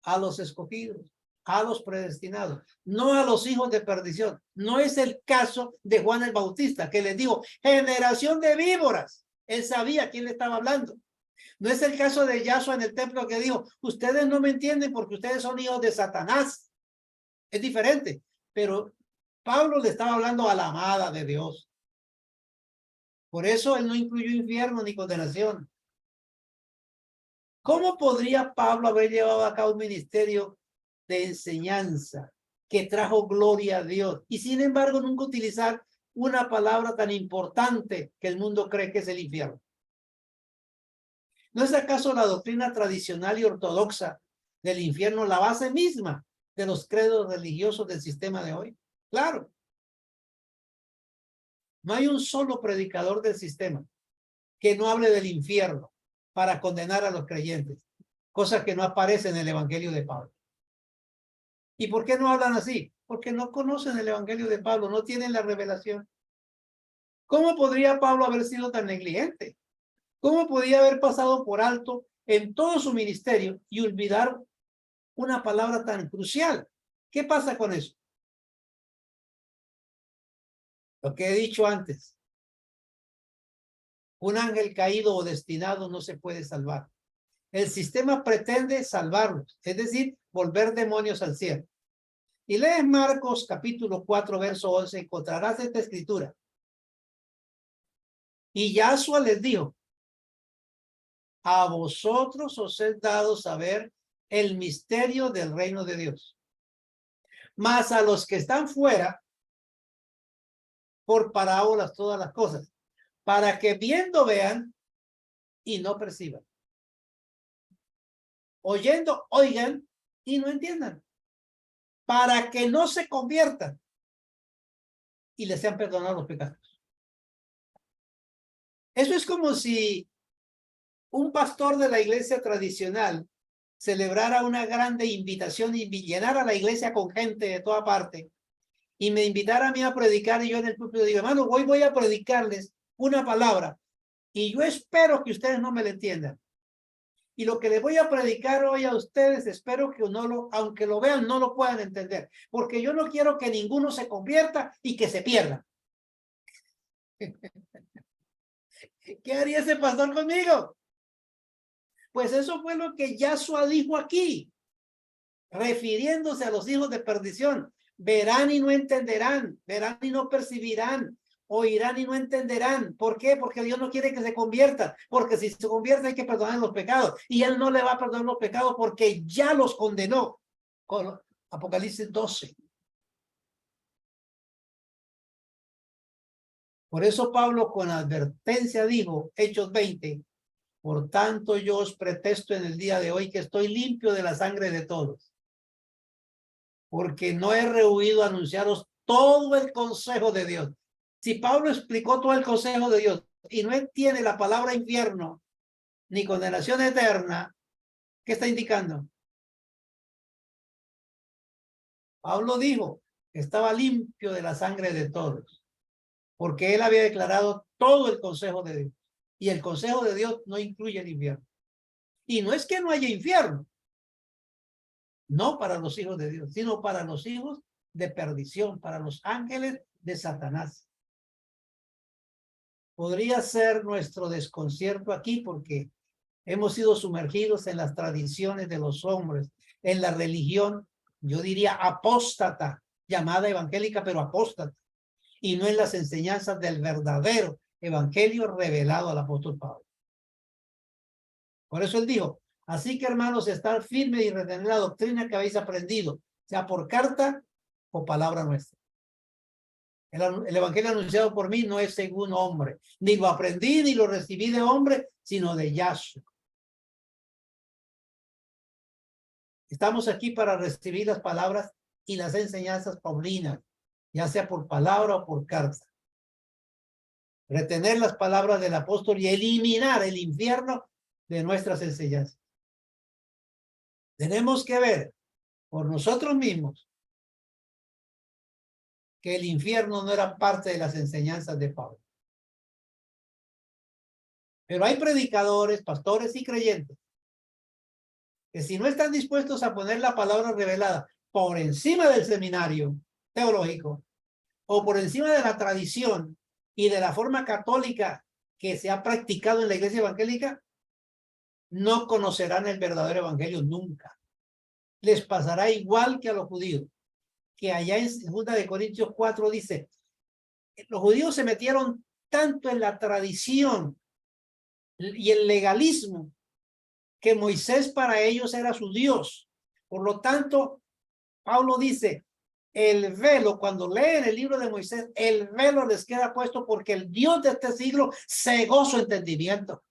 a los escogidos, a los predestinados, no a los hijos de perdición. No es el caso de Juan el Bautista, que les dijo, generación de víboras. Él sabía quién le estaba hablando. No es el caso de Yahshua en el templo que dijo, ustedes no me entienden porque ustedes son hijos de Satanás. Es diferente, pero Pablo le estaba hablando a la amada de Dios. Por eso él no incluyó infierno ni condenación. ¿Cómo podría Pablo haber llevado a cabo un ministerio de enseñanza que trajo gloria a Dios y sin embargo nunca utilizar una palabra tan importante que el mundo cree que es el infierno? ¿No es acaso la doctrina tradicional y ortodoxa del infierno la base misma de los credos religiosos del sistema de hoy? Claro. No hay un solo predicador del sistema que no hable del infierno para condenar a los creyentes, cosa que no aparece en el Evangelio de Pablo. ¿Y por qué no hablan así? Porque no conocen el Evangelio de Pablo, no tienen la revelación. ¿Cómo podría Pablo haber sido tan negligente? ¿Cómo podía haber pasado por alto en todo su ministerio y olvidar una palabra tan crucial? ¿Qué pasa con eso? Lo que he dicho antes. Un ángel caído o destinado no se puede salvar. El sistema pretende salvarlos, es decir, volver demonios al cielo. Y lees Marcos capítulo 4, verso 11, encontrarás esta escritura. Y Yahshua les dijo, a vosotros os he dado saber el misterio del reino de Dios. Mas a los que están fuera, por parábolas todas las cosas, para que viendo vean y no perciban. Oyendo, oigan y no entiendan. Para que no se conviertan y les sean perdonados los pecados. Eso es como si un pastor de la iglesia tradicional celebrara una grande invitación y llenara la iglesia con gente de toda parte y me invitara a mí a predicar y yo en el púlpito digo, hermano, hoy voy a predicarles una palabra y yo espero que ustedes no me la entiendan. Y lo que les voy a predicar hoy a ustedes, espero que aunque lo vean, no lo puedan entender, porque yo no quiero que ninguno se convierta y que se pierda. ¿Qué haría ese pastor conmigo? Pues eso fue lo que Yahshua dijo aquí, refiriéndose a los hijos de perdición. Verán y no entenderán, verán y no percibirán, oirán y no entenderán. ¿Por qué? Porque Dios no quiere que se conviertan, porque si se convierte hay que perdonar los pecados, y Él no le va a perdonar los pecados porque ya los condenó. Con Apocalipsis 12. Por eso Pablo con advertencia dijo, Hechos 20, por tanto yo os protesto en el día de hoy que estoy limpio de la sangre de todos, porque no he rehuido anunciaros todo el consejo de Dios. Si Pablo explicó todo el consejo de Dios y no tiene la palabra infierno ni condenación eterna, ¿qué está indicando? Pablo dijo que estaba limpio de la sangre de todos, porque él había declarado todo el consejo de Dios. Y el consejo de Dios no incluye el infierno. Y no es que no haya infierno, no para los hijos de Dios, sino para los hijos de perdición, para los ángeles de Satanás. Podría ser nuestro desconcierto aquí porque hemos sido sumergidos en las tradiciones de los hombres, en la religión, yo diría apóstata, llamada evangélica, pero apóstata, y no en las enseñanzas del verdadero evangelio revelado al apóstol Pablo. Por eso él dijo, así que hermanos, estar firmes y retener la doctrina que habéis aprendido, sea por carta o palabra nuestra. El evangelio anunciado por mí no es según hombre, ni lo aprendí ni lo recibí de hombre, sino de Yahshua. Estamos aquí para recibir las palabras y las enseñanzas paulinas, ya sea por palabra o por carta. Retener las palabras del apóstol y eliminar el infierno de nuestras enseñanzas. Tenemos que ver por nosotros mismos que el infierno no era parte de las enseñanzas de Pablo. Pero hay predicadores, pastores y creyentes que si no están dispuestos a poner la palabra revelada por encima del seminario teológico o por encima de la tradición y de la forma católica que se ha practicado en la iglesia evangélica, no conocerán el verdadero evangelio nunca. Les pasará igual que a los judíos, que allá en 2 de Corintios 4 dice, los judíos se metieron tanto en la tradición y el legalismo que Moisés para ellos era su Dios. Por lo tanto, Pablo dice, el velo, cuando leen el libro de Moisés, el velo les queda puesto porque el Dios de este siglo cegó su entendimiento.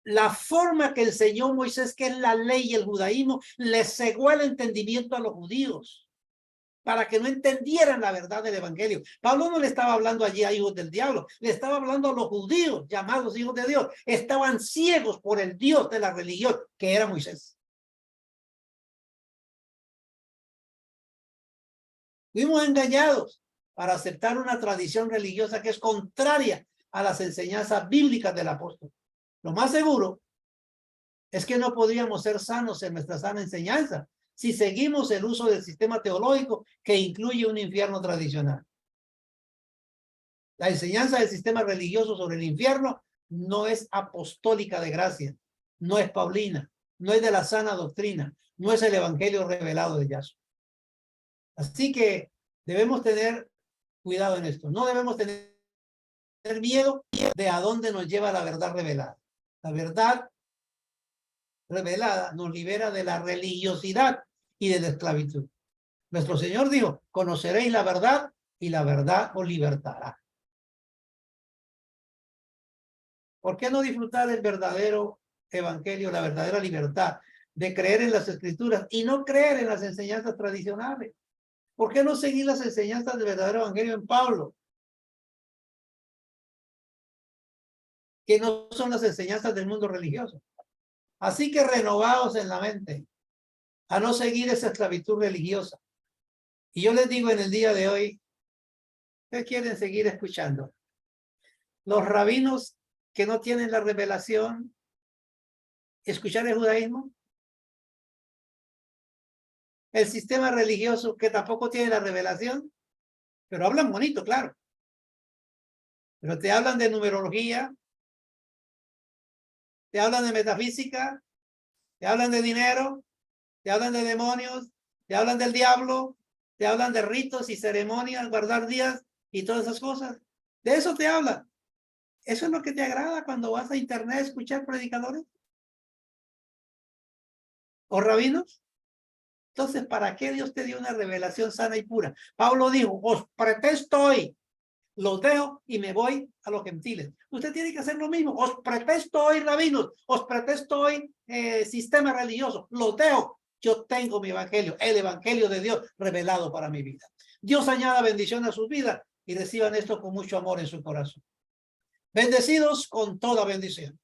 La forma que enseñó Moisés, que es la ley y el judaísmo, les cegó el entendimiento a los judíos para que no entendieran la verdad del evangelio. Pablo no le estaba hablando allí a hijos del diablo, le estaba hablando a los judíos llamados hijos de Dios. Estaban ciegos por el Dios de la religión, que era Moisés. Fuimos engañados para aceptar una tradición religiosa que es contraria a las enseñanzas bíblicas del apóstol. Lo más seguro es que no podríamos ser sanos en nuestra sana enseñanza si seguimos el uso del sistema teológico que incluye un infierno tradicional. La enseñanza del sistema religioso sobre el infierno no es apostólica de gracia, no es paulina, no es de la sana doctrina, no es el evangelio revelado de Yahshua. Así que debemos tener cuidado en esto. No debemos tener miedo de a dónde nos lleva la verdad revelada. La verdad revelada nos libera de la religiosidad y de la esclavitud. Nuestro Señor dijo, conoceréis la verdad y la verdad os libertará. ¿Por qué no disfrutar el verdadero evangelio, la verdadera libertad de creer en las escrituras y no creer en las enseñanzas tradicionales? ¿Por qué no seguir las enseñanzas del verdadero evangelio en Pablo? Que no son las enseñanzas del mundo religioso. Así que renovaos en la mente a no seguir esa esclavitud religiosa. Y yo les digo en el día de hoy, ¿qué quieren seguir escuchando? Los rabinos que no tienen la revelación, escuchar el judaísmo. El sistema religioso que tampoco tiene la revelación, pero hablan bonito, claro. Pero te hablan de numerología, te hablan de metafísica, te hablan de dinero, te hablan de demonios, te hablan del diablo, te hablan de ritos y ceremonias, guardar días y todas esas cosas. De eso te hablan. ¿Eso es lo que te agrada cuando vas a internet a escuchar predicadores? ¿O rabinos? Entonces, ¿para qué Dios te dio una revelación sana y pura? Pablo dijo, os pretesto hoy, los dejo y me voy a los gentiles. Usted tiene que hacer lo mismo. Os pretesto hoy, rabinos, os pretesto hoy, sistema religioso, los dejo. Yo tengo mi evangelio, el evangelio de Dios revelado para mi vida. Dios añada bendición a sus vidas y reciban esto con mucho amor en su corazón. Bendecidos con toda bendición.